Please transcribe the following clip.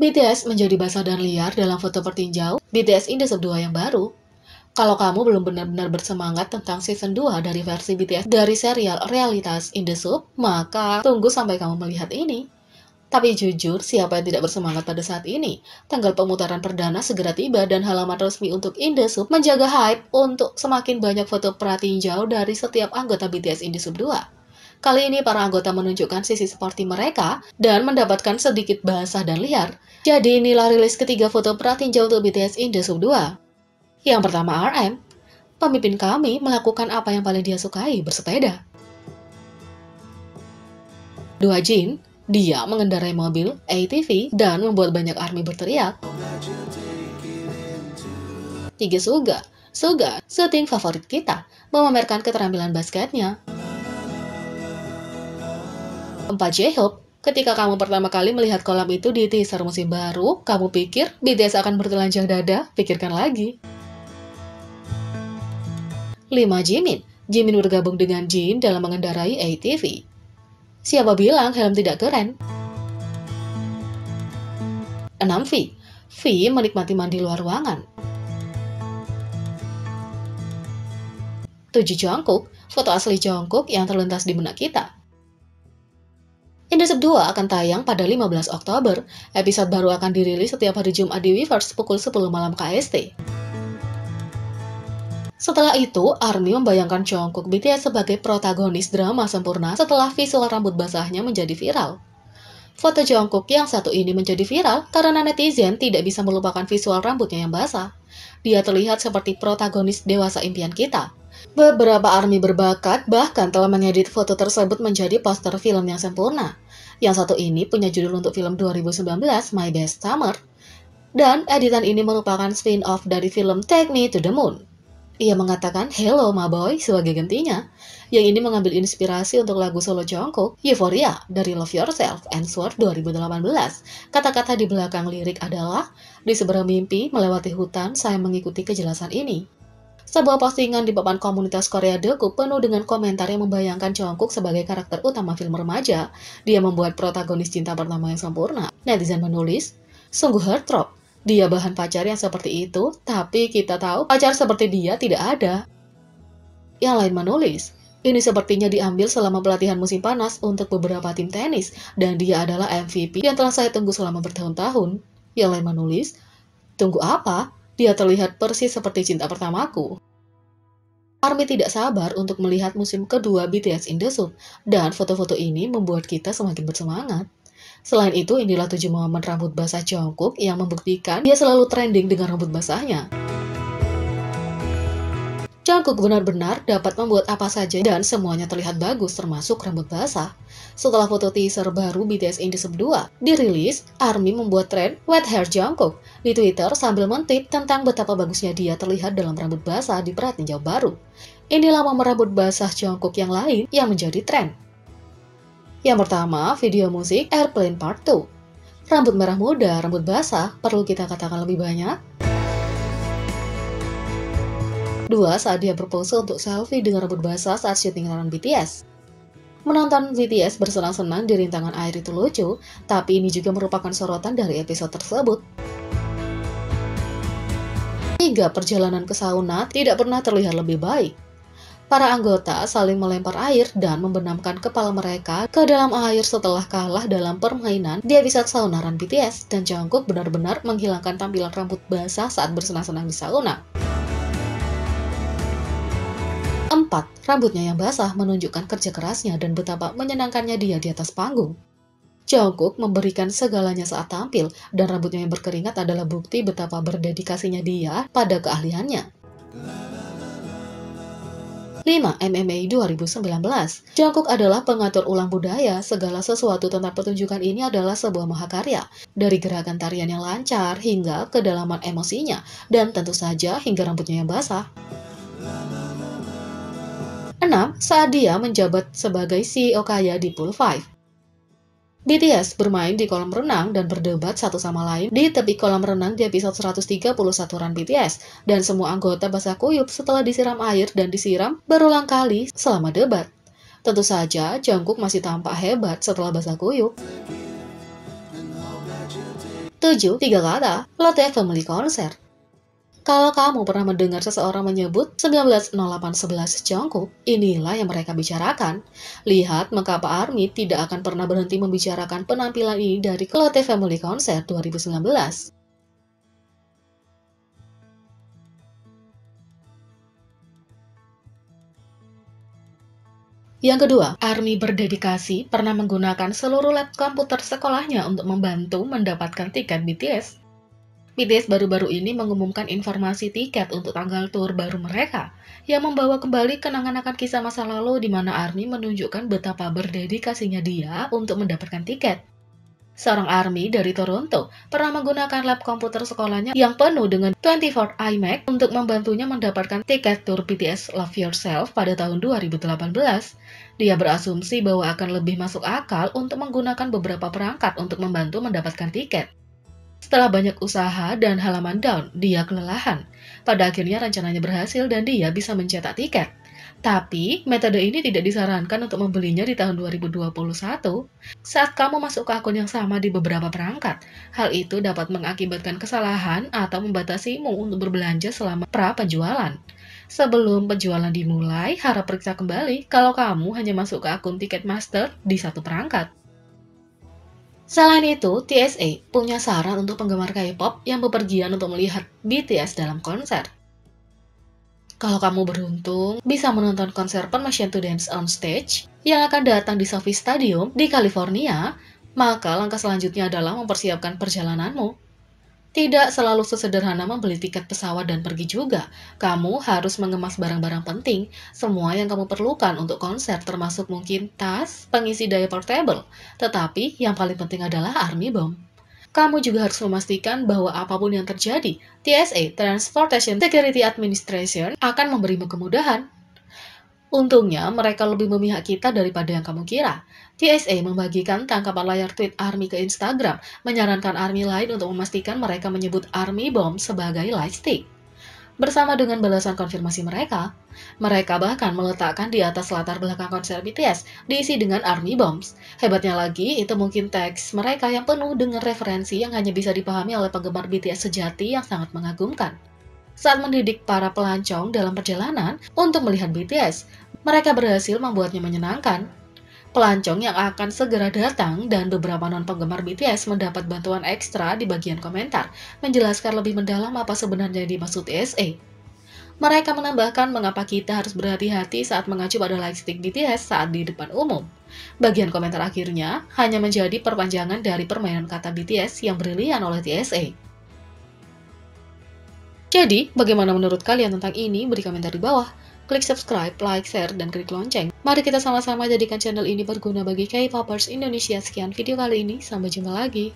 BTS menjadi basah dan liar dalam foto pertinjau BTS in the Soup 2 yang baru. Kalau kamu belum benar-benar bersemangat tentang season 2 dari versi BTS dari serial Realitas in the Soup, maka tunggu sampai kamu melihat ini. Tapi jujur, siapa yang tidak bersemangat pada saat ini? Tanggal pemutaran perdana segera tiba dan halaman resmi untuk In The Soup menjaga hype untuk semakin banyak foto pratinjau dari setiap anggota BTS In The Soup 2. Kali ini para anggota menunjukkan sisi sporty mereka dan mendapatkan sedikit basah dan liar. Jadi inilah rilis ketiga foto pratinjau untuk BTS In The Soup 2. Yang pertama RM, pemimpin kami melakukan apa yang paling dia sukai, bersepeda. 2 Jin, dia mengendarai mobil ATV dan membuat banyak ARMY berteriak. 3 Suga, syuting favorit kita, memamerkan keterampilan basketnya. 4 J-Hope, ketika kamu pertama kali melihat kolam itu di teaser musim baru, kamu pikir BTS akan bertelanjang dada? Pikirkan lagi. 5 Jimin bergabung dengan Jin dalam mengendarai ATV. Siapa bilang helm tidak keren? 6 V menikmati mandi luar ruangan. 7 Jungkook, foto asli Jungkook yang terlintas di benak kita. In The Soup 2 akan tayang pada 15 Oktober. Episode baru akan dirilis setiap hari Jumat di Weverse pukul 10 malam KST. Setelah itu, ARMY membayangkan Jungkook BTS sebagai protagonis drama sempurna setelah visual rambut basahnya menjadi viral. Foto Jungkook yang satu ini menjadi viral karena netizen tidak bisa melupakan visual rambutnya yang basah. Dia terlihat seperti protagonis dewasa impian kita. Beberapa ARMY berbakat bahkan telah mengedit foto tersebut menjadi poster film yang sempurna. Yang satu ini punya judul untuk film 2019 My Best Summer. Dan editan ini merupakan spin-off dari film Take Me to the Moon. Ia mengatakan "Hello my boy" sebagai gantinya. Yang ini mengambil inspirasi untuk lagu solo Jungkook, Euphoria, dari Love Yourself and Sword 2018. Kata-kata di belakang lirik adalah, "Di seberang mimpi, melewati hutan, saya mengikuti kejelasan ini." Sebuah postingan di papan komunitas Korea Deku penuh dengan komentar yang membayangkan Jungkook sebagai karakter utama film remaja. Dia membuat protagonis cinta pertama yang sempurna. Netizen menulis, "Sungguh heartthrob. Dia bahan pacar yang seperti itu, tapi kita tahu pacar seperti dia tidak ada." Yang lain menulis, "Ini sepertinya diambil selama pelatihan musim panas untuk beberapa tim tenis, dan dia adalah MVP yang telah saya tunggu selama bertahun-tahun." Yang lain menulis, "Tunggu apa? Dia terlihat persis seperti cinta pertamaku." ARMY tidak sabar untuk melihat musim kedua BTS in the Soup, dan foto-foto ini membuat kita semakin bersemangat. Selain itu, inilah 7 momen rambut basah Jungkook yang membuktikan dia selalu trending dengan rambut basahnya. Jungkook benar-benar dapat membuat apa saja dan semuanya terlihat bagus, termasuk rambut basah. Setelah foto teaser baru BTS in the Soup 2 dirilis, ARMY membuat tren Wet Hair Jungkook di Twitter sambil mentip tentang betapa bagusnya dia terlihat dalam rambut basah di pratinjau baru. Inilah momen rambut basah Jungkook yang lain yang menjadi tren. Yang pertama, video musik Airplane Part 2. Rambut merah muda, rambut basah, perlu kita katakan lebih banyak? 2. Saat dia berpose untuk selfie dengan rambut basah saat syuting lawan BTS. Menonton BTS bersenang-senang di rintangan air itu lucu, tapi ini juga merupakan sorotan dari episode tersebut. 3. Perjalanan ke sauna tidak pernah terlihat lebih baik. Para anggota saling melempar air dan membenamkan kepala mereka ke dalam air setelah kalah dalam permainan di episode sauna run BTS, dan Jungkook benar-benar menghilangkan tampilan rambut basah saat bersenang-senang di sauna. 4. Rambutnya yang basah menunjukkan kerja kerasnya dan betapa menyenangkannya dia di atas panggung. Jungkook memberikan segalanya saat tampil, dan rambutnya yang berkeringat adalah bukti betapa berdedikasinya dia pada keahliannya. 5. MMA 2019. Jungkook adalah pengatur ulang budaya. Segala sesuatu tentang pertunjukan ini adalah sebuah mahakarya. Dari gerakan tarian yang lancar hingga kedalaman emosinya, dan tentu saja hingga rambutnya yang basah. 6. Saat dia menjabat sebagai CEO kaya di Pool 5. BTS bermain di kolam renang dan berdebat satu sama lain di tepi kolam renang di episode 131 run BTS, dan semua anggota basah kuyup setelah disiram air dan disiram berulang kali selama debat. Tentu saja, Jungkook masih tampak hebat setelah basah kuyup. 7. Tiga kata, Lotte Family Concert. Kalau kamu pernah mendengar seseorang menyebut 1908-11 Jungkook, inilah yang mereka bicarakan. Lihat mengapa ARMY tidak akan pernah berhenti membicarakan penampilan ini dari Lotte Family Concert 2019. Yang kedua, ARMY berdedikasi pernah menggunakan seluruh lab komputer sekolahnya untuk membantu mendapatkan tiket BTS. BTS baru-baru ini mengumumkan informasi tiket untuk tanggal tur baru mereka, yang membawa kembali kenangan akan kisah masa lalu di mana ARMY menunjukkan betapa berdedikasinya dia untuk mendapatkan tiket. Seorang ARMY dari Toronto pernah menggunakan lab komputer sekolahnya yang penuh dengan 24 iMac untuk membantunya mendapatkan tiket tur BTS Love Yourself pada tahun 2018. Dia berasumsi bahwa akan lebih masuk akal untuk menggunakan beberapa perangkat untuk membantu mendapatkan tiket. Setelah banyak usaha dan halaman down, dia kelelahan. Pada akhirnya rencananya berhasil dan dia bisa mencetak tiket. Tapi, metode ini tidak disarankan untuk membelinya di tahun 2021 saat kamu masuk ke akun yang sama di beberapa perangkat. Hal itu dapat mengakibatkan kesalahan atau membatasimu untuk berbelanja selama pra-penjualan. Sebelum penjualan dimulai, harap periksa kembali kalau kamu hanya masuk ke akun Ticketmaster di satu perangkat. Selain itu, TSA punya saran untuk penggemar K-pop yang bepergian untuk melihat BTS dalam konser. Kalau kamu beruntung, bisa menonton konser Permission to Dance on Stage yang akan datang di SoFi Stadium di California, maka langkah selanjutnya adalah mempersiapkan perjalananmu. Tidak selalu sesederhana membeli tiket pesawat dan pergi juga. Kamu harus mengemas barang-barang penting, semua yang kamu perlukan untuk konser termasuk mungkin tas, pengisi daya portable. Tetapi yang paling penting adalah ARMY Bomb. Kamu juga harus memastikan bahwa apapun yang terjadi, TSA Transportation Security Administration akan memberimu kemudahan. Untungnya, mereka lebih memihak kita daripada yang kamu kira. TSA membagikan tangkapan layar tweet ARMY ke Instagram, menyarankan ARMY lain untuk memastikan mereka menyebut ARMY Bomb sebagai lightstick. Bersama dengan balasan konfirmasi mereka bahkan meletakkan di atas latar belakang konser BTS, diisi dengan ARMY Bombs. Hebatnya lagi, itu mungkin teks mereka yang penuh dengan referensi yang hanya bisa dipahami oleh penggemar BTS sejati yang sangat mengagumkan. Saat mendidik para pelancong dalam perjalanan untuk melihat BTS, mereka berhasil membuatnya menyenangkan. Pelancong yang akan segera datang dan beberapa non-penggemar BTS mendapat bantuan ekstra di bagian komentar, menjelaskan lebih mendalam apa sebenarnya yang dimaksud TSA. Mereka menambahkan mengapa kita harus berhati-hati saat mengacu pada lightstick BTS saat di depan umum. Bagian komentar akhirnya hanya menjadi perpanjangan dari permainan kata BTS yang brilian oleh TSA. Jadi, bagaimana menurut kalian tentang ini? Beri komentar di bawah. Klik subscribe, like, share, dan klik lonceng. Mari kita sama-sama jadikan channel ini berguna bagi K-popers Indonesia. Sekian video kali ini, sampai jumpa lagi.